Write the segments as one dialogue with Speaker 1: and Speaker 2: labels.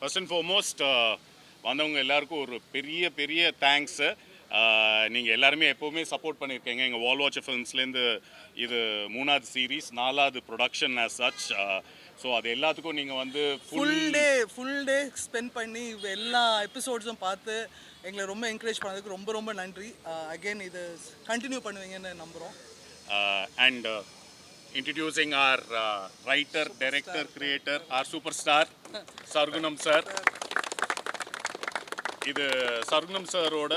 Speaker 1: First and foremost வந்தவங்க எல்லாருக்கும் ஒரு பெரிய பெரிய தேங்க்ஸு. நீங்கள் எல்லாருமே எப்போவுமே சப்போர்ட் பண்ணியிருக்கீங்க. எங்கள் வால் வாட்சர் ஃபிலிம்ஸ்லேருந்து இது 3வது சீரீஸ், 4வது ப்ரொடக்ஷன் ஆஸ் சச். ஸோ அது எல்லாத்துக்கும் நீங்கள் வந்து
Speaker 2: ஃபுல் டே ஸ்பெண்ட் பண்ணி எல்லா எபிசோட்ஸும் பார்த்து எங்களை ரொம்ப என்கரேஜ் பண்ணதுக்கு ரொம்ப ரொம்ப நன்றி. அகெயின் இது கண்டினியூ பண்ணுவீங்கன்னு நம்புகிறோம்.
Speaker 1: And introducing our writer, director, creator, our superstar, Sargunam sir. இது சர்குணம் சாரோட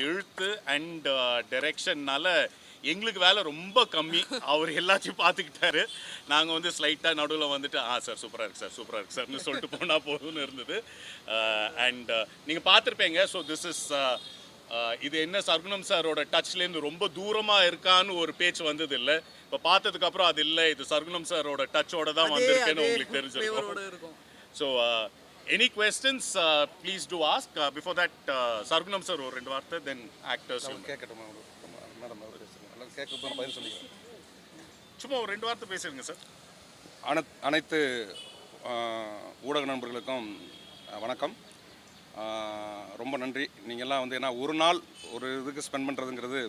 Speaker 1: எழுத்து அண்ட் டைரக்ஷன்னால எங்களுக்கு வேலை ரொம்ப கம்மி. அவர் எல்லாத்தையும் பார்த்துக்கிட்டாரு. நாங்கள் வந்து ஸ்லைட்டாக நடுவில் வந்துட்டு சார் சூப்பராக இருக்குது சார், சூப்பராக இருக்குது சார்னு சொல்லிட்டு போனால் போதும்னு இருந்தது. அண்ட் நீங்கள் பார்த்துருப்பீங்க. ஸோ திஸ் இஸ் இது என்ன சர்குணம் சாரோட டச்லேருந்து ரொம்ப தூரமாக இருக்கான்னு ஒரு பேச்சு வந்தது இல்லை. இப்போ பார்த்ததுக்கப்புறம் அது இல்லை, இது சர்குணம் சாரோட டச்சோட தான் வந்திருக்கேன்னு உங்களுக்கு தெரிஞ்சிருக்கும். So any questions please do ask. Before that Sargunam sir ஒரு ரெண்டு வார்த்தை, then actors
Speaker 3: கேட்கட்டுமா மேடம்? எல்லாம் கேட்க பதில் சொல்லிக்கிறேன்.
Speaker 1: சும்மா ஒரு ரெண்டு வார்த்தை பேசுங்க சார்.
Speaker 3: அனைத்து ஊடக நண்பர்களுக்கும் வணக்கம். ரொம்ப நன்றி. நீங்கள்லாம் வந்து ஏன்னா ஒரு நாள் ஒரு இதுக்கு ஸ்பெண்ட் பண்ணுறதுங்கிறது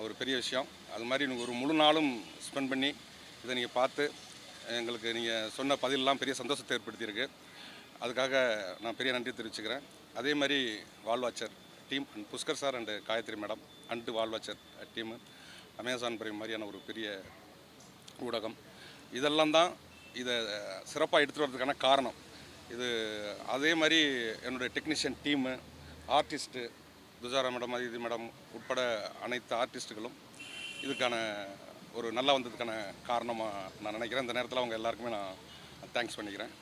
Speaker 3: ஒரு பெரிய விஷயம். அது மாதிரி நீங்கள் ஒரு முழு நாளும் ஸ்பெண்ட் பண்ணி இதை நீங்கள் பார்த்து எங்களுக்கு நீங்கள் சொன்ன பதிலெலாம் பெரிய சந்தோஷத்தை ஏற்படுத்தியிருக்கு. அதுக்காக நான் பெரிய நன்றி தெரிவிச்சுக்கிறேன். அதே மாதிரி Wallwatcher team and Pushkar sir and Gayathri madam and Wallwatcher team, Amazon Prime மாதிரியான ஒரு பெரிய ஊடகம், இதெல்லாம் தான் இதை சிறப்பாக எடுத்துகிட்டு வரதுக்கான காரணம். இது அதே மாதிரி என்னுடைய டெக்னீஷியன் டீமு, ஆர்டிஸ்ட்டு துஜாரா மேடம், அதிதி மேடம் உட்பட அனைத்து ஆர்டிஸ்ட்டுகளும் இதுக்கான ஒரு நல்லா வந்ததுக்கான காரணமாக நான் நினைக்கிறேன். இந்த நேரத்தில் அவங்க எல்லாருக்குமே நான் தேங்க்ஸ் பண்ணிக்கிறேன்.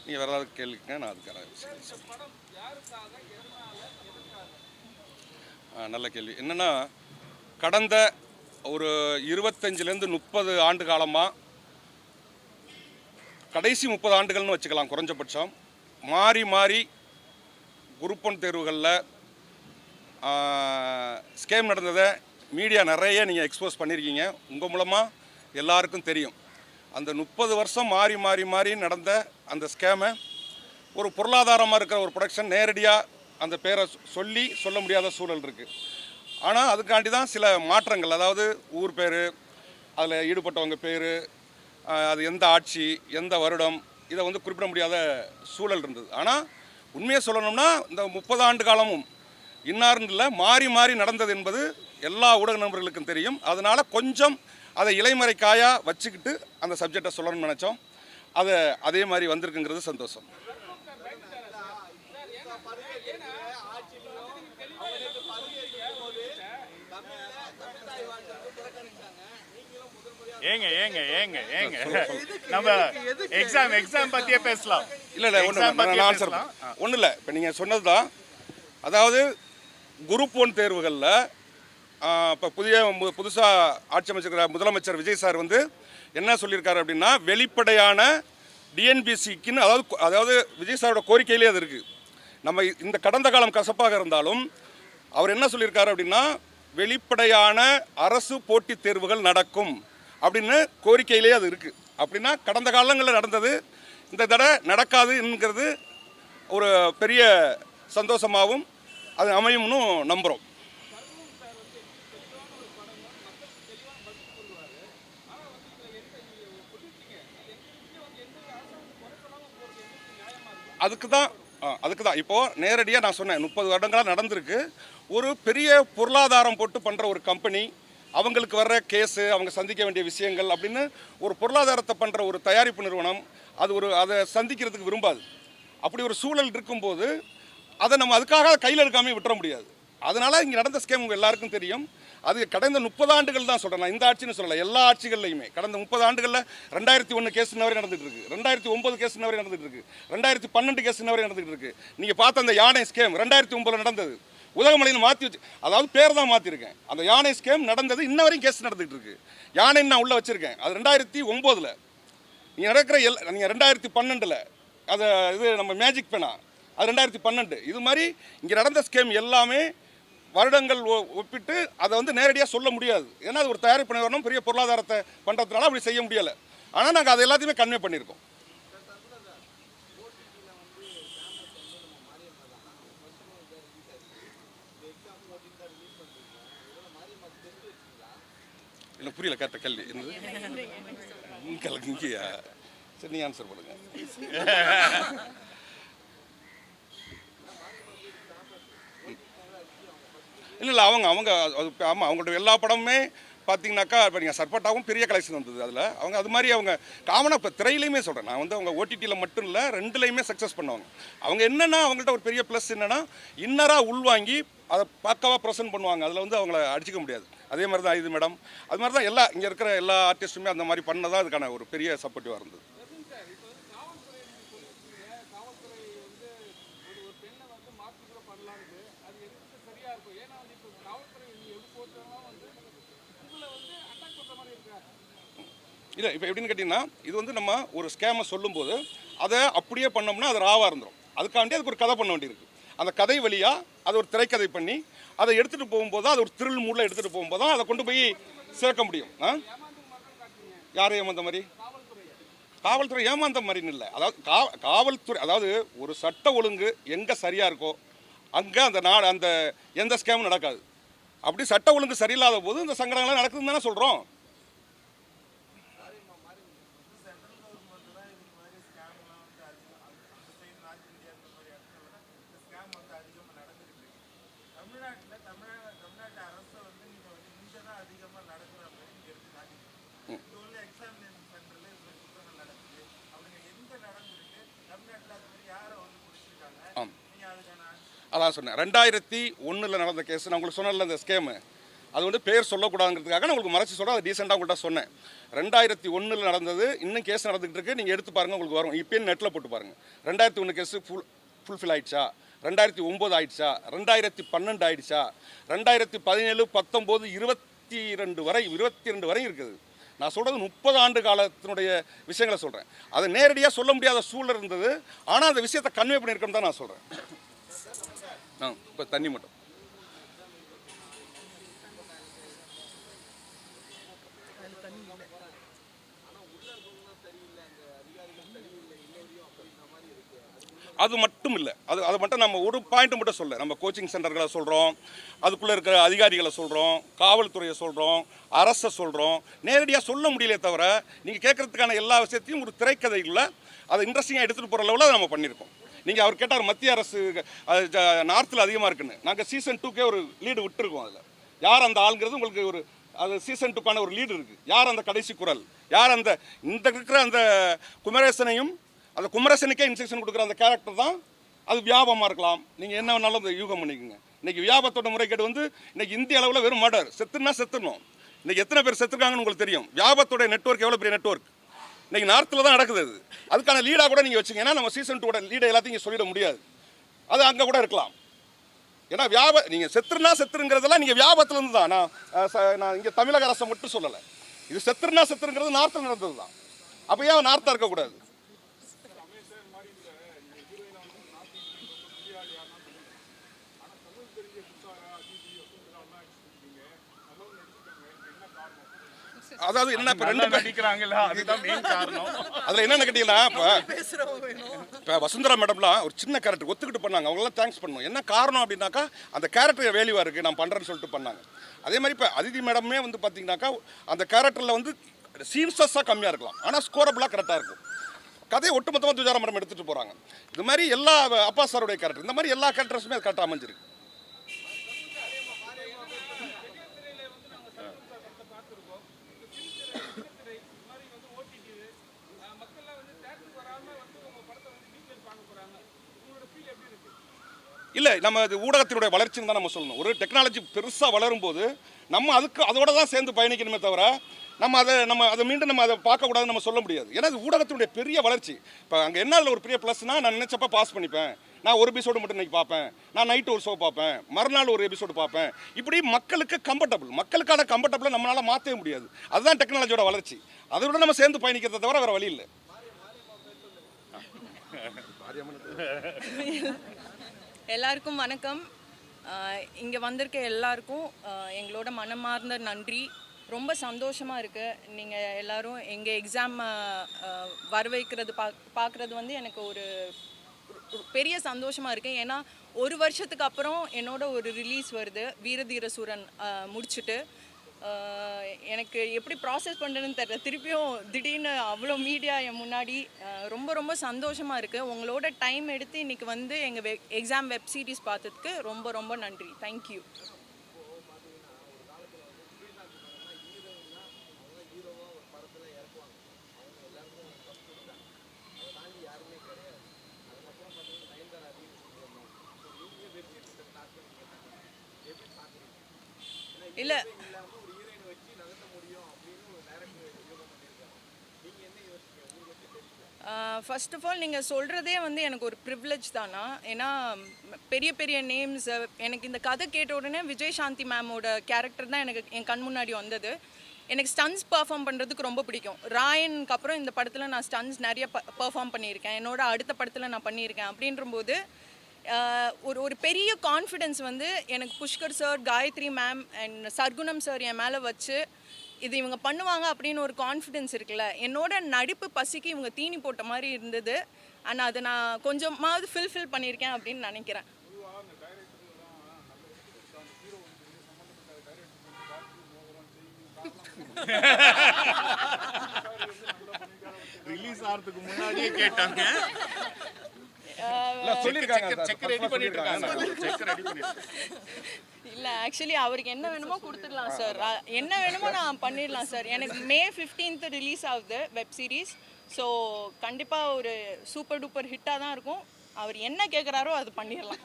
Speaker 3: நீங்கள் வேறு ஏதாவது கேள்விங்க நான் அதுக்கான விஷயம் நல்ல கேள்வி. என்னென்னா, கடந்த ஒரு 25லேருந்து 30 ஆண்டு காலமாக, கடைசி 30 ஆண்டுகள்னு வச்சுக்கலாம் குறைஞ்சபட்சம், மாறி மாறி குரூப் 1 தேர்வுகளில் ஸ்கேம் நடந்ததை மீடியா நிறைய நீங்கள் எக்ஸ்போஸ் பண்ணியிருக்கீங்க. உங்கள் மூலமாக எல்லாருக்கும் தெரியும். அந்த 30 வருஷம் மாறி மாறி மாறி நடந்த அந்த ஸ்கேமை ஒரு பொருளாதாரமாக இருக்கிற ஒரு ப்ரொடக்ஷன் நேரடியாக அந்த பேரை சொல்ல முடியாத சூழல் இருக்குது. ஆனால் அதுக்காண்டி தான் சில மாற்றங்கள், அதாவது ஊர் பேர், அதில் ஈடுபட்டவங்க பேர், அது எந்த ஆட்சி, எந்த வருடம், இதை வந்து குறிப்பிட முடியாத சூழல் இருந்தது. ஆனால் உண்மையை சொல்லணும்னா இந்த 30 ஆண்டு காலமும் இன்னார்னு இல்லை, மாறி மாறி நடந்தது என்பது எல்லா ஊடக நண்பர்களுக்கும் தெரியும். அதனால் கொஞ்சம் அதை இலைமறைக்காயாக வச்சுக்கிட்டு அந்த சப்ஜெக்டை சொல்லணும்னு நினச்சோம். அதை அதே மாதிரி வந்திருக்குங்கிறது சந்தோஷம்.
Speaker 1: ஏங்க ஏங்க ஏங்க ஏங்க நம்ம எக்ஸாம் பற்றியே பேசலாம்.
Speaker 3: இல்லை ஒன்றும் இல்லை. இப்போ நீங்கள் சொன்னது தான், அதாவது குரூப் 1 தேர்வுகளில் இப்போ புதுசாக ஆட்சி அமைச்சிருக்கிற முதலமைச்சர் விஜய் சார் வந்து என்ன சொல்லியிருக்காரு அப்படின்னா, வெளிப்படையான டிஎன்பிசிக்குன்னு, அதாவது விஜய் சாரோட கோரிக்கையிலே அது இருக்குது. நம்ம இந்த கடந்த காலம் கசப்பாக இருந்தாலும் அவர் என்ன சொல்லியிருக்காரு அப்படின்னா, வெளிப்படையான அரசு போட்டித் தேர்வுகள் நடக்கும் அப்படின்னு கோரிக்கையிலே அது இருக்குது. அப்படின்னா கடந்த காலங்களில் நடந்தது இந்த தடவை நடக்காது என்கிறது ஒரு பெரிய சந்தோஷமாகவும் அது அமையும்னு நம்புகிறோம். அதுக்கு தான் இப்போது நேரடியாக நான் சொன்னேன், 30 வருடங்களாக நடந்திருக்கு. ஒரு பெரிய பொருளாதாரம் போட்டு பண்ணுற ஒரு கம்பெனி, அவங்களுக்கு வர்ற கேஸு, அவங்க சந்திக்க வேண்டிய விஷயங்கள் அப்படின்னு ஒரு பொருளாதாரத்தை பண்ணுற ஒரு தயாரிப்பு நிறுவனம் அதை சந்திக்கிறதுக்கு விரும்பாது. அப்படி ஒரு சூழல் இருக்கும்போது அதை நம்ம அதுக்காக கையில் எடுக்காமல் விட்டுற முடியாது. அதனால் இங்கே நடந்த ஸ்கேம் உங்கள் எல்லாருக்கும் தெரியும். அது கடந்த 30 ஆண்டுகள் தான் சொல்கிறேன், நான் இந்த ஆட்சின்னு சொல்லலை, எல்லா ஆட்சிகள்லையுமே கடந்த 30 ஆண்டுகளில் 2001 கேஸ் இன்ன வரை நடந்துகிட்டு இருக்குது, 2009 கேஸ் இன்ன வரை நடந்துகிட்டு இருக்குது, 2012 கேஸ் இன்ன வரை நடந்துகிட்டு இருக்குது. நீங்கள் பார்த்த அந்த யானை ஸ்கேம் 2009 நடந்தது, உதகமலையில் மாற்றி வச்சு, அதாவது பேர் தான் மாற்றிருக்கேன். அந்த யானை ஸ்கேம் நடந்தது, இன்ன வரையும் கேஸ் நடந்துகிட்டு இருக்குது. யானைன்னு நான் உள்ளே வச்சுருக்கேன். அது 2009. நீங்கள் நடக்கிற நீங்கள் 2012 அது இது நம்ம மேஜிக் பேனா, அது 2012. இது மாதிரி இங்கே நடந்த ஸ்கேம் எல்லாமே வருடங்கள் ஒப்பிட்டு அதை வந்து நேரடியாக சொல்ல முடியாது. ஏன்னா அது ஒரு தயாரிப்பு நிறுவனம், பெரிய பொருளாதாரத்தை பண்ணுறதுனால அப்படி செய்ய முடியலை. ஆனால் நாங்கள் அது எல்லாத்தையுமே கன்வே பண்ணியிருக்கோம். எனக்கு புரியல கேட்ட கேள்வி இங்கேயா? சரி நீ ஆன்சர் பண்ணுங்க. இல்லை அவங்க அது ஆமாம், அவங்களோட எல்லா படமுமே பார்த்தீங்கன்னாக்கா இப்போ நீங்கள் சர்பட்டாவும் பெரிய கலெக்ஷன் வந்தது. அதில் அவங்க அது மாதிரி அவங்க காமனாக இப்போ திரையிலையுமே சொல்கிறேன், நான் வந்து அவங்க ஓடிடியில் மட்டும் இல்லை ரெண்டுலேயுமே சக்ஸஸ் பண்ணுவாங்க. அவங்க என்னென்னா அவங்கள்ட்ட ஒரு பெரிய ப்ளஸ் என்னென்னா இன்னராக உள்வாங்கி அதை பக்காவாக ப்ரெசென்ட் பண்ணுவாங்க. அதில் வந்து அவங்கள அடிச்சிக்க முடியாது. அதே மாதிரி தான் இது மேடம், அது மாதிரி தான் இங்கே இருக்கிற எல்லா ஆர்டிஸ்ட்டுமே அந்த மாதிரி பண்ணதான் அதுக்கான ஒரு பெரிய சப்போர்ட்டிவாக இருந்தது. இல்லை இப்போ எப்படின்னு கேட்டிங்கன்னா, இது வந்து நம்ம ஒரு ஸ்கேமை சொல்லும்போது அதை அப்படியே பண்ணோம்னா அது ராவாக இருந்துடும். அதுக்காண்டி அதுக்கு ஒரு கதை பண்ண வேண்டியிருக்கு. அந்த கதை வழியாக அதை ஒரு திரைக்கதை பண்ணி அதை எடுத்துகிட்டு போகும்போது தான், அது ஒரு த்ரில் மூடில் எடுத்துகிட்டு போகும்போது தான் அதை கொண்டு போய் சேர்க்க முடியும். யார் ஏமாந்த மாதிரி? காவல்துறை ஏமாந்த மாதிரின்னு இல்லை. அதாவது காவல்துறை, அதாவது ஒரு சட்ட ஒழுங்கு எங்கே சரியாக இருக்கோ அங்கே அந்த எந்த ஸ்கேமும் நடக்காது. அப்படி சட்ட ஒழுங்கு சரியில்லாத போது இந்த சங்கடங்கள்லாம் நடக்குதுன்னு தானே சொல்கிறோம். அதான் சொன்னேன், 2001 நடந்த கேஸ் நான் உங்களுக்கு சொன்னல, இந்த ஸ்கேமு அது வந்து பேர் சொல்லக்கூடாதுங்கிறதுக்காக நான் உங்களுக்கு மறைச்சி சொல்கிறேன். அது டீசெண்டாக உங்கள்கிட்ட சொன்னேன். 2001 நடந்தது, இன்னும் கேஸ் நடந்துகிட்டு இருக்கு. நீங்கள் எடுத்து பாருங்கள், உங்களுக்கு வரும். இப்போயும் நெட்டில் போட்டு பாருங்கள். 2001 கேஸு ஃபுல்ஃபில் ஆயிடுச்சா, 2009 ஆயிடுச்சா, 2012 ஆயிடுச்சா, 2017, 19, 22 வரை இருக்குது. நான் சொல்கிறது 30 ஆண்டு காலத்தினுடைய விஷயங்களை சொல்கிறேன். அதை நேரடியாக சொல்ல முடியாத சூழல் இருந்தது. ஆனால் அந்த விஷயத்தை கன்வே பண்ணியிருக்கோம் தான் நான் சொல்கிறேன். இப்போ தண்ணி மட்டும் அது மட்டும் இல்லை. அதை மட்டும் நம்ம ஒரு பாயிண்ட் மட்டும் சொல்ல, நம்ம கோச்சிங் சென்டர்களை சொல்கிறோம், அதுக்குள்ளே இருக்கிற அதிகாரிகளை சொல்கிறோம், காவல்துறையை சொல்கிறோம், அரசை சொல்கிறோம். நேரடியாக சொல்ல முடியலே தவிர நீங்கள் கேட்குறதுக்கான எல்லா விஷயத்தையும் ஒரு திரைக்கதைக்குள்ள அதை இன்ட்ரெஸ்டிங்காக எடுத்துகிட்டு போகிற லெவலில் நம்ம பண்ணியிருக்கோம். நீங்கள் அவர் கேட்டார் மத்திய அரசு நார்த்தில் அதிகமாக இருக்குன்னு. நாங்கள் சீசன் 2க்கே ஒரு லீடு விட்டுருக்கோம். அதில் யார் அந்த ஆளுங்கிறது உங்களுக்கு ஒரு அது சீசன் 2க்கான ஒரு லீடு இருக்குது. யார் அந்த கடைசி குரல், யார் அந்த இந்த இருக்கிற அந்த குமரேசனையும் அந்த குமரேசனுக்கே இன்ஸ்ட்ரக்ஷன் கொடுக்குற அந்த கேரக்டர் தான். அது வியாபமாக இருக்கலாம், நீங்கள் என்ன வேணாலும் அதை யூகம் பண்ணிக்கோங்க. இன்றைக்கி வியாபத்தோட முறைகேடு வந்து இன்றைக்கி இந்திய அளவில் வெறும் மர்டர், செத்துனா செத்துடணும். இன்றைக்கி எத்தனை பேர் செத்துருக்காங்கன்னு உங்களுக்கு தெரியும். வியாபத்தோட நெட்வொர்க் எவ்வளோ பெரிய நெட்வொர்க் இன்றைக்கி நார்த்தில் தான் நடக்குது. அது அதுக்கான லீடாக கூட நீங்கள் வச்சுங்க. ஏன்னா நம்ம சீசன் 2 லீடை எல்லாத்தையும் சொல்லிட முடியாது. அது அங்கே கூட இருக்கலாம். ஏன்னா நீங்கள் செத்துருங்கிறதெல்லாம் நீங்கள் வியாபத்துலேருந்து தான். நான் இங்கே தமிழக அரசை மட்டும் சொல்லலை. இது செத்துருங்கிறது நார்த்தில் நடந்தது தான். அப்போ ஏன் நார்த்தாக இருக்கக்கூடாது? அதாவது என்ன இப்போ 2
Speaker 1: நடிக்கிறாங்களா, அதுதான் மெயின் காரணம்.
Speaker 3: அதில் என்னென்ன கேட்டீங்கன்னா, இப்போ வசுந்தரா மேடம்லாம் ஒரு சின்ன கேரக்டர் ஒத்துக்கிட்டு பண்ணாங்க. அவங்களாம் தேங்க்ஸ் பண்ணணும். என்ன காரணம் அப்படின்னாக்கா அந்த கேரக்டர் வேல்யூவாக இருக்குது, நான் பண்ணுறேன்னு சொல்லிட்டு பண்ணாங்க. அதே மாதிரி இப்போ அதிதி மேடமே வந்து பார்த்தீங்கன்னாக்கா அந்த கேரக்டரில் வந்து சீன்ஸஸாக கம்மியாக இருக்கலாம், ஆனால் ஸ்கோரபுளாக கரெக்டாக இருக்கும். கதையை ஒட்டுமொத்தமாக துஜாரா மேடம் எடுத்துகிட்டு போகிறாங்க. இது மாதிரி எல்லா அப்பா சாருடைய கேரக்டர், இந்த மாதிரி எல்லா கேரக்டர்ஸுமே அது கரெக்டாக அமைஞ்சிருக்கு. இல்லை, நம்ம அது ஊடகத்தினுடைய வளர்ச்சின்னு தான் நம்ம சொல்லணும். ஒரு டெக்னாலஜி பெருசாக வளரும் போது நம்ம அதோட தான் சேர்ந்து பயணிக்கணுமே தவிர நம்ம அதை மீண்டும் நம்ம அதை பார்க்கக்கூடாதுன்னு நம்ம சொல்ல முடியாது. ஏன்னா அது ஊடகத்தினுடைய பெரிய வளர்ச்சி. இப்போ அங்கே என்ன ஒரு பெரிய ப்ளஸ்னால், நான் நினச்சப்ப பாஸ் பண்ணிப்பேன், நான் ஒரு எபிசோடு மட்டும் இன்றைக்கி பார்ப்பேன், நான் நைட்டு ஒரு ஷோ பார்ப்பேன், மறுநாள் ஒரு எபிசோடு பார்ப்பேன். இப்படி மக்களுக்கான கம்ஃபர்டபுளை நம்மளால் மாற்றவே முடியாது. அதுதான் டெக்னாலஜியோட வளர்ச்சி. அதை விட நம்ம சேர்ந்து பயணிக்கிறத தவிர வேறு வழி இல்லை.
Speaker 4: எல்லாருக்கும் வணக்கம். இங்கே வந்திருக்க எல்லாருக்கும் எங்களோட மனமார்ந்த நன்றி. ரொம்ப சந்தோஷமாக இருக்குது. நீங்கள் எல்லோரும் எங்கள் எக்ஸாம் வர வைக்கிறது பார்க்குறது வந்து எனக்கு ஒரு பெரிய சந்தோஷமாக இருக்குது. ஏன்னா ஒரு வருஷத்துக்கு அப்புறம் என்னோட ஒரு ரிலீஸ் வருது, வீரதீர சூரன் முடிச்சுட்டு. எனக்கு எப்படி ப்ராசஸ் பண்ணுறதுன்னு தெரியல. திருப்பியும் திடீர்னு அவ்வளோ மீடியா என் முன்னாடி ரொம்ப ரொம்ப சந்தோஷமாக இருக்குது. உங்களோட டைம் எடுத்து இன்றைக்கி வந்து எங்கள் எக்ஸாம் வெப் சீரிஸ் பார்த்ததுக்கு ரொம்ப ரொம்ப நன்றி. தேங்க்யூ. இல்லை, ஃபர்ஸ்ட் ஆஃப் ஆல் நீங்கள் சொல்கிறதே வந்து எனக்கு ஒரு ப்ரிவிலேஜ் தானா. ஏன்னா பெரிய பெரிய நேம்ஸ், எனக்கு இந்த கதை கேட்ட உடனே விஜய் சாந்தி மேமோட கேரக்டர் தான் எனக்கு என் கண் முன்னாடி வந்தது. எனக்கு ஸ்டன்ஸ் பர்ஃபார்ம் பண்ணுறதுக்கு ரொம்ப பிடிக்கும். ராயனுக்கு அப்புறம் இந்த படத்தில் நான் ஸ்டன்ஸ் நிறைய பர்ஃபார்ம் பண்ணியிருக்கேன். என்னோட அடுத்த படத்தில் நான் பண்ணியிருக்கேன். அப்படின்றபோது ஒரு பெரிய கான்ஃபிடென்ஸ் வந்து எனக்கு Pushkar sir, Gayathri ma'am and Sargunam sir என் மேலே வச்சு இது இவங்க பண்ணுவாங்க அப்படின்னு ஒரு கான்ஃபிடென்ஸ் இருக்குல்ல. என்னோட நடிப்பு பசிக்கு இவங்க தீனி போட்ட மாதிரி இருந்தது. ஆனால் அதை நான் கொஞ்சமாவது ஃபில் பண்ணியிருக்கேன் அப்படின்னு நினைக்கிறேன்.
Speaker 1: ரிலீஸ் ஆகிறதுக்கு முன்னாடியே கேட்டாங்க.
Speaker 4: இல்லை, ஆக்சுவலி அவருக்கு என்ன வேணுமோ கொடுத்துடலாம் சார். என்ன வேணுமோ நான் பண்ணிடலாம் சார். எனக்கு May 15th ரிலீஸ் ஆகுது வெப் சீரிஸ். ஸோ கண்டிப்பாக ஒரு சூப்பர் டூப்பர் ஹிட்டாக தான் இருக்கும். அவர் என்ன கேட்குறாரோ அது பண்ணிடலாம்.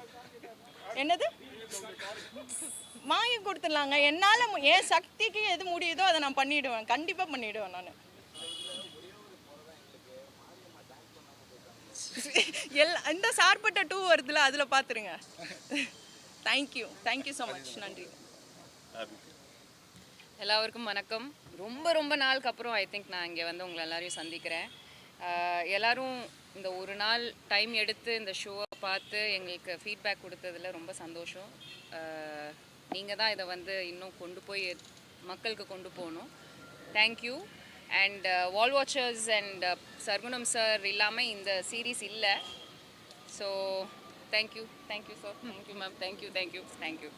Speaker 4: என்னது வாங்கி கொடுத்துடலாங்க. என்னால் என் சக்திக்கு எது முடியுதோ அதை நான் பண்ணிவிடுவேன். கண்டிப்பாக பண்ணிவிடுவேன் நான். இந்த சார்பட்ட 2 வருதுல, அதில் பார்த்துருங்க. Thank you so much. நன்றி.
Speaker 5: எல்லாருக்கும் வணக்கம். ரொம்ப ரொம்ப நாளுக்கு அப்புறம் ஐ திங்க் நான் இங்கே வந்து உங்களை எல்லாரையும் சந்திக்கிறேன். எல்லோரும் இந்த ஒரு நாள் டைம் எடுத்து இந்த ஷோவை பார்த்து எங்களுக்கு ஃபீட்பேக் கொடுத்ததில் ரொம்ப சந்தோஷம். நீங்கள் தான் இதை வந்து இன்னும் கொண்டு போய் மக்களுக்கு கொண்டு போகணும். Thank you. And wall watchers and Sargunam sir இல்லாமல் இந்த சீரீஸ் இல்லை. So thank you sir. Thank you ma'am. Thank you.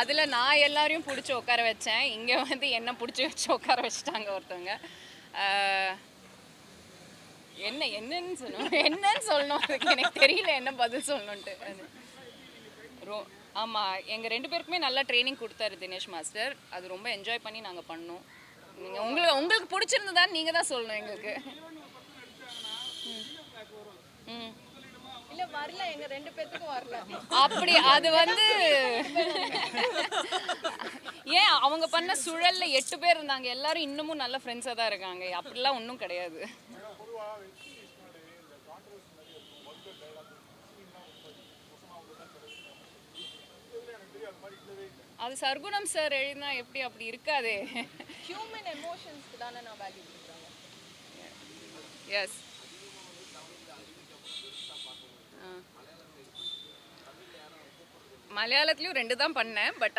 Speaker 5: அதில் நான் எல்லாரையும் பிடிச்சி உட்கார வச்சேன். இங்கே வந்து என்ன பிடிச்சி வச்சு உட்கார வச்சுட்டாங்க ஒருத்தவங்க. என்னன்னு சொல்லணும் அதுக்கு எனக்கு தெரியல என்ன பதில் சொல்லணுன்ட்டு. ஆமாம், எங்கள் 2 பேருக்குமே நல்லா ட்ரைனிங் கொடுத்தாரு தினேஷ் மாஸ்டர். அது ரொம்ப என்ஜாய் பண்ணி நாங்கள் பண்ணோம். நீங்கள் உங்களுக்கு பிடிச்சிருந்ததான்னு நீங்கள் தான் சொல்லணும் எங்களுக்கு.
Speaker 4: இல்லை வரல, எங்கள் 2 பேர்த்துக்கும் வரல.
Speaker 5: அப்படி அது வந்து ஏன் அவங்க பண்ண சுழலில் 8 பேர் இருந்தாங்க. எல்லாரும் இன்னமும் நல்ல ஃப்ரெண்ட்ஸாக தான் இருக்காங்க. அப்படிலாம் ஒன்றும் கிடையாது. அது சர்க்குணம் சார் எழுதினா எப்படி அப்படி இருக்காதே.
Speaker 4: ஹியூமன் எமோஷன்ஸ்க்கு தானே நான் வேல்யூ கொடுக்குறேன்.
Speaker 5: எஸ். மலையாளத்துலேயும் 2 தான் பண்ணேன். பட்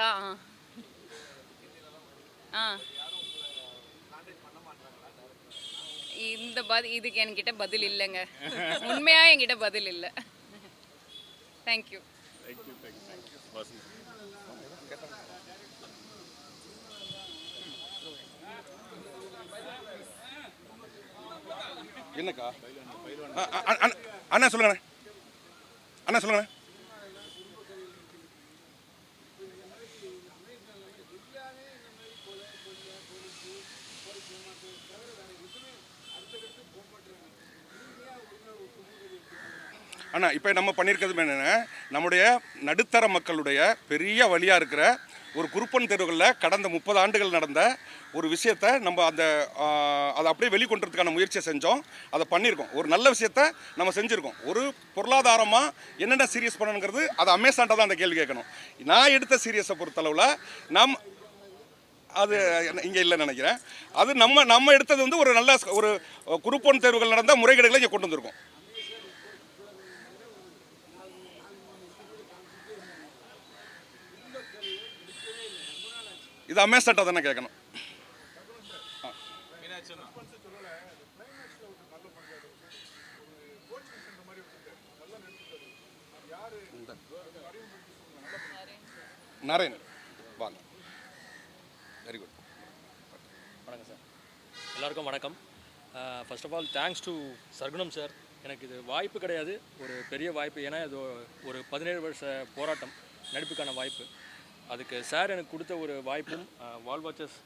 Speaker 5: இதுக்கு என்கிட்ட பதில் இல்லைங்க. உண்மையாக என்கிட்ட பதில் இல்லை. தேங்க்யூ.
Speaker 3: என்னக்கா அண்ணா சொல்லுங்கண்ணே. அண்ணா இப்போ நம்ம பண்ணியிருக்கிறது என்னென்னா, நம்முடைய நடுத்தர மக்களுடைய பெரிய வழியாக இருக்கிற ஒரு குருப்பன் தெருவுகளில் கடந்த 30 ஆண்டுகள் நடந்த ஒரு விஷயத்தை நம்ம அதை அப்படியே வெளிக்கொண்டுறதுக்கான முயற்சியை செஞ்சோம். அதை பண்ணியிருக்கோம். ஒரு நல்ல விஷயத்த நம்ம செஞ்சுருக்கோம். ஒரு பொருளாதாரமாக என்னென்ன சீரியஸ் பண்ணணுங்கிறது அதை அமேசான்ட்ட தான் அந்த கேள்வி கேட்கணும். நான் எடுத்த சீரியஸை பொறுத்தளவில் அது இங்கே இல்லைன்னு நினைக்கிறேன். அது நம்ம எடுத்தது வந்து ஒரு நல்ல ஒரு குருப்பன் தேர்வுகள் நடந்த முறைகேடுகளை இங்கே கொண்டு வந்திருக்கோம். இது அமேசான்ட்ட தானே கேட்கணும். நரேன் வாங்க. Very good.
Speaker 6: வணக்கம் சார், எல்லாருக்கும் வணக்கம். First of all thanks to Sarkunam sir. எனக்கு இது வாய்ப்பு கிடையாது, ஒரு பெரிய வாய்ப்பு. ஏன்னா இது ஒரு 17 வருஷ போராட்டம், நடிப்புக்கான வாய்ப்பு. அதுக்கு சார் எனக்கு கொடுத்த ஒரு வாய்ப்பும் வால் வாட்சஸ்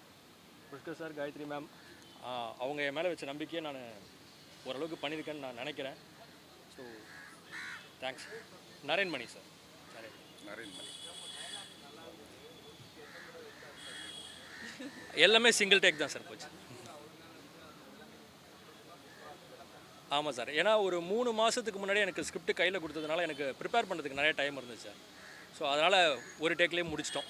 Speaker 6: புஷ்கர் சார், காயத்ரி மேம், அவங்க என் மேலே வச்ச நம்பிக்கையை நான் ஓரளவுக்கு பண்ணியிருக்கேன்னு நான் நினைக்கிறேன். So thanks. Narenmani sir.
Speaker 3: Narenmani
Speaker 6: எல்லாமே சிங்கிள் டேக் தான் சார் போச்சு. ஆமாம் சார், ஏன்னா ஒரு 3 மாதத்துக்கு முன்னாடி எனக்கு ஸ்கிரிப்ட் கையில் கொடுத்ததுனால எனக்கு ப்ரிப்பேர் பண்ணுறதுக்கு நிறைய டைம் இருந்துச்சு சார். ஸோ அதனால் ஒரு டேக்லேயே முடிச்சிட்டோம்.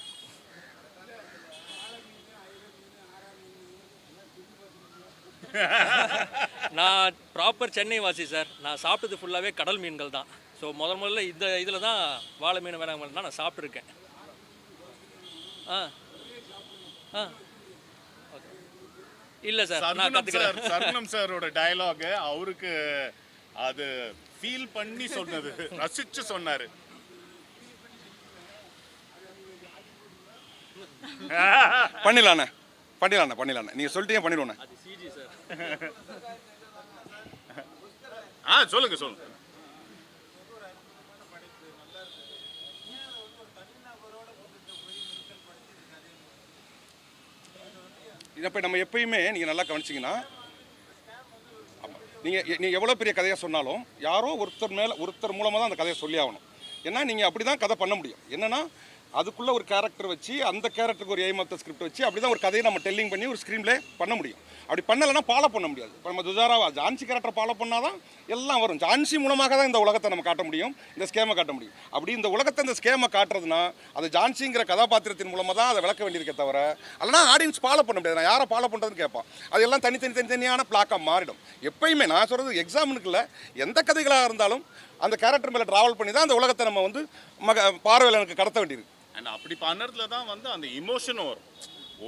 Speaker 6: நான் ப்ராப்பர் சென்னை வாசி சார். நான் சாப்பிட்டது ஃபுல்லாகவே கடல் மீன்கள் தான். ஸோ முதல்ல இதில் தான் வாழை மீன் வேணாங்க தான் நான் சாப்பிட்ருக்கேன். இல்லை சார், நான் கற்றுக்கிறேன்.
Speaker 1: சர்க்குணம் சாரோட டயலாக் அவருக்கு அது ஃபீல் பண்ணி சொன்னது, ரசிச்சு சொன்னாரு.
Speaker 3: பண்ணிடலாண்ணே, நீங்கள் சொல்லிட்டீங்க, பண்ணிடுவோண்ணே.
Speaker 6: அது சிஜி சார்.
Speaker 1: சொல்லுங்க.
Speaker 3: இப்போ நம்ம எப்பயுமே நீங்கள் நல்லா கவனிச்சிங்கன்னா, ஆமாம், நீங்கள் எவ்வளோ பெரிய கதையாக சொன்னாலும் யாரோ ஒருத்தர் மூலமாக தான் அந்த கதையை சொல்லி ஆகணும். ஏன்னா நீங்கள் அப்படி தான் கதை பண்ண முடியும். என்னென்னா அதுக்குள்ளே ஒரு கேரக்டர் வச்சு, அந்த கேரக்டருக்கு ஒரு எய்ம் ஆஃப் த ஸ்கிரிப்ட் வச்சு, அப்படி தான் ஒரு கதையை நம்ம டெல்லிங் பண்ணி ஒரு ஸ்க்ரீன்லே பண்ண முடியும். அப்படி பண்ணலைன்னா ஃபாலோ பண்ண முடியாது. இப்போ நம்ம துஜாராவா ஜான்சி கேரக்டர் ஃபாலோ பண்ணால் தான் எல்லாம் வரும். ஜான்சி மூலமாக தான் இந்த உலகத்தை நம்ம காட்ட முடியும், இந்த ஸ்கேமை காட்ட முடியும். அப்படி இந்த உலகத்தை இந்த ஸ்கேமை காட்டுறதுனா அது ஜான்சிங்கிற கதாபாத்திரத்தின் மூலமாக தான் அதை விளக்க வேண்டியிருக்கே தவிர, இல்லைனா ஆடியன்ஸ் ஃபாலோ பண்ண முடியாது. நான் யாரை ஃபாலோ பண்ணுறதுன்னு கேட்பான். அதெல்லாம் தனித்தனியான பிளாக்காக மாறிடும். எப்பயுமே நான் சொல்கிறது எக்ஸாம்பிளுக்கு இல்லை, எந்த கதைகளாக இருந்தாலும் அந்த கேரக்டர் மேலே ட்ராவல் பண்ணி தான் அந்த உலகத்தை நம்ம வந்து பார்வையாளனுக்கு கடத்த வேண்டியிருக்கு.
Speaker 1: அண்ட் அப்படி பண்ணுறதுல தான் வந்து அந்த இமோஷனும் வரும்.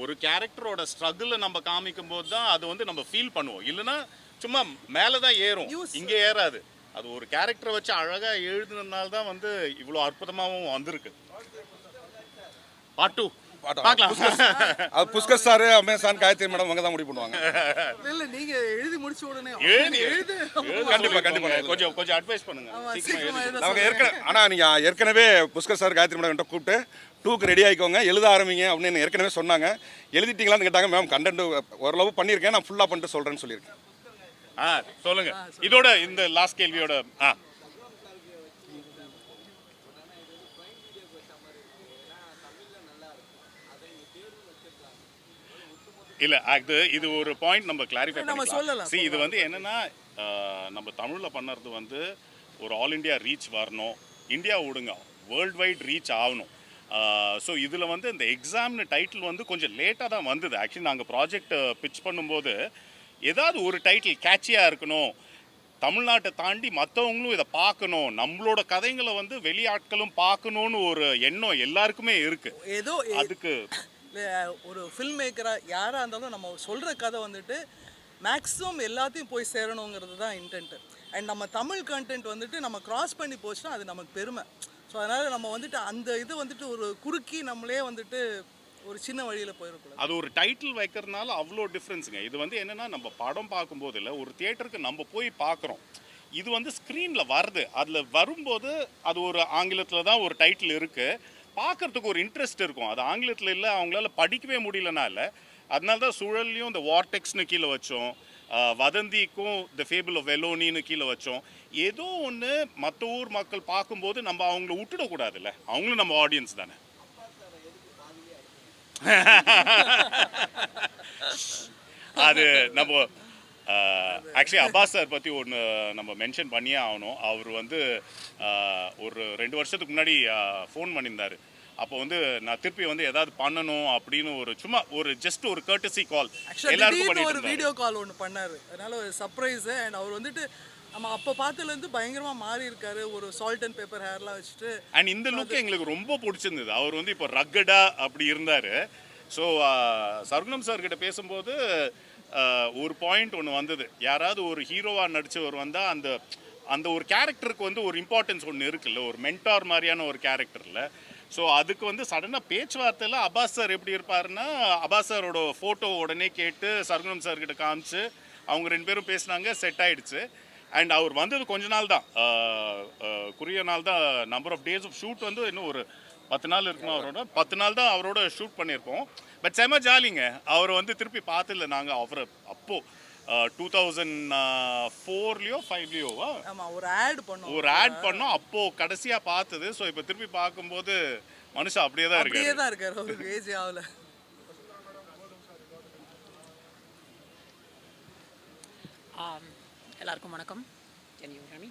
Speaker 1: ஒரு கேரக்டரோட ஸ்ட்ரகிளை நம்ம காமிக்கும் போது தான் அது வந்து நம்ம ஃபீல் பண்ணுவோம். இல்லைன்னா சும்மா மேலே தான் ஏறும், இங்கே ஏறாது. அது ஒரு கேரக்டரை வச்சு அழகாக எழுதுனதுனால தான் வந்து இவ்வளோ அற்புதமாகவும் வந்திருக்கு. பார்ட் 2 பார்க்கலாம்.
Speaker 3: அது Pushkar sir, Amazon, Gayathri madam அவங்க தான் முடிவு பண்ணுவாங்க.
Speaker 2: இல்லை, நீங்க எழுதி முடிச்ச உடனே
Speaker 1: கண்டிப்பாக கொஞ்சம் அட்வைஸ் பண்ணுங்க.
Speaker 3: அவங்க ஏற்கனவே புஷ்கர் சார், காயத்ரி மேடம் கிட்ட கூப்பிட்டு 2க்கு ரெடி ஆகிக்கோங்க, எழுத ஆரம்பிங்க அப்படின்னு ஏற்கனவே சொன்னாங்க. எழுதிட்டீங்களான்னு கேட்டாங்க. மேம் கண்டென்ட் ஓரளவு பண்ணியிருக்கேன், நான் ஃபுல்லாக பண்ணிட்டு சொல்கிறேன்னு சொல்லியிருக்கேன்.
Speaker 1: சொல்லுங்க. இதோட இந்த லாஸ்ட் கேள்வியோட இல்ல இது ஒரு பாயிண்ட் நம்ம கிளாரிஃபை பண்ணலாம். இது வந்து என்னன்னா, நம்ம தமிழ்ல பண்ணறது வந்து ஒரு ஆல் இண்டியா ரீச் வரணும், இந்தியா விடுங்க வேர்ல்டு வைட் ரீச் ஆகணும். ஸோ இதில் வந்து இந்த எக்ஸாம்னு டைட்டில் வந்து கொஞ்சம் லேட்டாக தான் வந்தது. ஆக்சுவலி நாங்கள் ப்ராஜெக்ட் பிச் பண்ணும்போது ஏதாவது ஒரு டைட்டில் கேட்சியாக இருக்கணும், தமிழ்நாட்டை தாண்டி மற்றவங்களும் இதை பார்க்கணும், நம்மளோட கதைங்களை வந்து வெளியாட்களும் பார்க்கணுன்னு ஒரு எண்ணம் எல்லாருக்குமே இருக்குது.
Speaker 2: ஏதோ
Speaker 1: அதுக்கு
Speaker 2: ஒரு ஃபில்ம் மேக்கராக யாராக இருந்தாலும் நம்ம சொல்கிற கதை வந்துட்டு மேக்ஸிமம் எல்லாத்தையும் போய் சேரணுங்கிறது தான் இன்டென்ட்டு. அண்ட் நம்ம தமிழ் கண்டென்ட் வந்துட்டு நம்ம கிராஸ் பண்ணி போச்சுன்னா அது நமக்கு பெருமை. ஸோ அதனால் நம்ம வந்துட்டு அந்த இது வந்துட்டு ஒரு குறுக்கி நம்மளே வந்துட்டு ஒரு சின்ன வழியில் போயிடக்கூடாது.
Speaker 1: அது ஒரு டைட்டில் வைக்கிறதுனால அவ்வளோ டிஃப்ரென்ஸுங்க. இது வந்து என்னென்னா, நம்ம படம் பார்க்கும்போது இல்லை, ஒரு தியேட்டருக்கு நம்ம போய் பார்க்குறோம், இது வந்து ஸ்க்ரீனில் வருது. அதில் வரும்போது அது ஒரு ஆங்கிலத்தில் தான் ஒரு டைட்டில் இருக்குது, பார்க்குறதுக்கு ஒரு இன்ட்ரெஸ்ட் இருக்கும். அது ஆங்கிலத்தில் இல்லை, அவங்களால படிக்கவே முடியலனா இல்லை. அதனால தான் சுழல்லையும் இந்த வார்டெக்ஸ்னு கீழே வச்சோம், வதந்திக்கும் த ஃபேபிள் ஆஃப் வெலோனின்னு கீழே வச்சோம். ஏதோ ஒன்று மற்ற ஊர் மக்கள் பார்க்கும்போது நம்ம அவங்கள விட்டுடக்கூடாதுல்ல, அவங்களும் நம்ம ஆடியன்ஸ் தானே. அது நம்ம ஆக்சுவலி அப்பாஸ் சார் பற்றி ஒன்று நம்ம மென்ஷன் பண்ணியே ஆகணும். அவர் வந்து ஒரு 2 வருஷத்துக்கு முன்னாடி ஃபோன் பண்ணியிருந்தார். அப்போ வந்து நான் திருப்பி வந்து ஏதாவது பண்ணணும் அப்படின்னு ஒரு சும்மா ஒரு ஜஸ்ட் ஒரு கர்ட்டசி கால் எல்லாருக்கும்
Speaker 2: ஒரு வீடியோ கால் ஒன்று பண்ணார். அதனால ஒரு சர்ப்ரைஸ். அண்ட் அவர் வந்துட்டு நம்ம அப்போ பார்த்ததுலேருந்து பயங்கரமாக மாறி இருக்காரு. ஒரு சால்ட் அண்ட் பேப்பர் ஹேர்லாம் வச்சுட்டு.
Speaker 1: அண்ட் இந்த லுக்கு எங்களுக்கு ரொம்ப பிடிச்சிருந்தது. அவர் வந்து இப்போ ரக்கடா அப்படி இருந்தார். ஸோ சர்க்குணம் சார்கிட்ட பேசும்போது ஒரு பாயிண்ட் ஒன்று வந்தது, யாராவது ஒரு ஹீரோவாக நடித்தவர் வந்தால் அந்த அந்த ஒரு கேரக்டருக்கு வந்து ஒரு இம்பார்ட்டன்ஸ் ஒன்று இருக்குல்ல, ஒரு மென்டார் மாதிரியான ஒரு கேரக்டரில். ஸோ அதுக்கு வந்து சடனாக பேச்சுவார்த்தையில் அப்பாஸ் சார் எப்படி இருப்பாருன்னா, அப்பாஸ் சாரோட ஃபோட்டோ உடனே கேட்டு சர்க்குணம் சார்கிட்ட காமிச்சு அவங்க 2 பேரும் பேசினாங்க, செட் ஆயிடுச்சு. அண்ட் அவர் வந்தது கொஞ்ச நாள் தான், குறுகிய நாள் தான். Number of days of shoot வந்து இன்னும் ஒரு 10 நாள் இருக்குமா அவரோட, 10 நாள் தான் அவரோட ஷூட் பண்ணியிருக்கோம். பட் செம ஜாலிங்க. அவர் வந்து திருப்பி பார்த்துல நாங்கள் அவரை அப்போது 2004லையோ 5லையோவா
Speaker 2: ஆமா ஒரு ஆட் பண்ணோம்.
Speaker 1: ஒரு ஆட் பண்ணோம், அப்போது கடைசியாக பார்த்தது. ஸோ இப்போ திருப்பி பார்க்கும்போது மனுஷன் அப்படியே தான்
Speaker 2: அப்படியே
Speaker 1: இருக்காரு.
Speaker 2: தான் இருக்காரு, அவருக்கு ஏஜ் ஆகல.
Speaker 7: எல்லாருக்கும் வணக்கம். ரமி.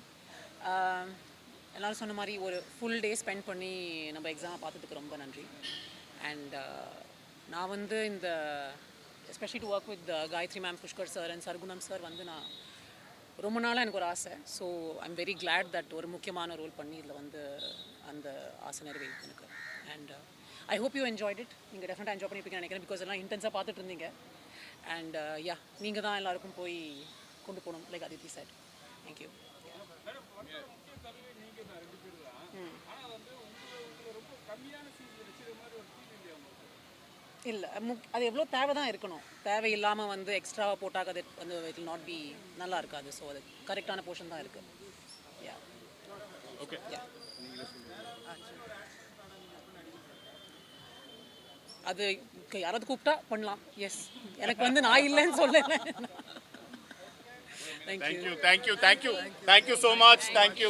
Speaker 7: எல்லோரும் சொன்ன மாதிரி ஒரு ஃபுல் டே ஸ்பெண்ட் பண்ணி நம்ம எக்ஸாமை பார்த்ததுக்கு ரொம்ப நன்றி. அண்ட் நான் வந்து இந்த especially to work with Gayathri ma'am, Pushkar sir and Sargunam sir வந்து நான் ரொம்ப நாளாக எனக்கு ஒரு ஆசை. So I'm very glad that ஒரு முக்கியமான ரோல் பண்ணி இதில் வந்து அந்த ஆசை நிறைவேறிட்டு எனக்கு. And I hope you enjoyed it. நீங்கள் டெஃபினட்டாக என்ஜாய் பண்ணியிருப்பீங்கன்னு நினைக்கிறேன், பிகாஸ் எல்லாம் இன்டென்ஸாக பார்த்துட்டு இருந்தீங்க. அண்ட் யா, நீங்கள் தான் எல்லாருக்கும் போய் கொண்டு போகணும், லைக் அதித்தி சார். தேங்க்யூ. இல்லை அது எவ்வளோ தேவை தான் இருக்கணும். தேவையில்லாமல் வந்து எக்ஸ்ட்ராவாக போட்டால் அது வந்து இட் வில் நாட் பி நல்லா இருக்காது. ஸோ அது கரெக்டான போர்ஷன் தான் இருக்குது. Yeah
Speaker 1: okay.
Speaker 7: அது யாராவது கூப்பிட்டா பண்ணலாம். எஸ், எனக்கு வந்து நான் இல்லைன்னு சொல்லலை.
Speaker 1: Thank you so much. Thank you.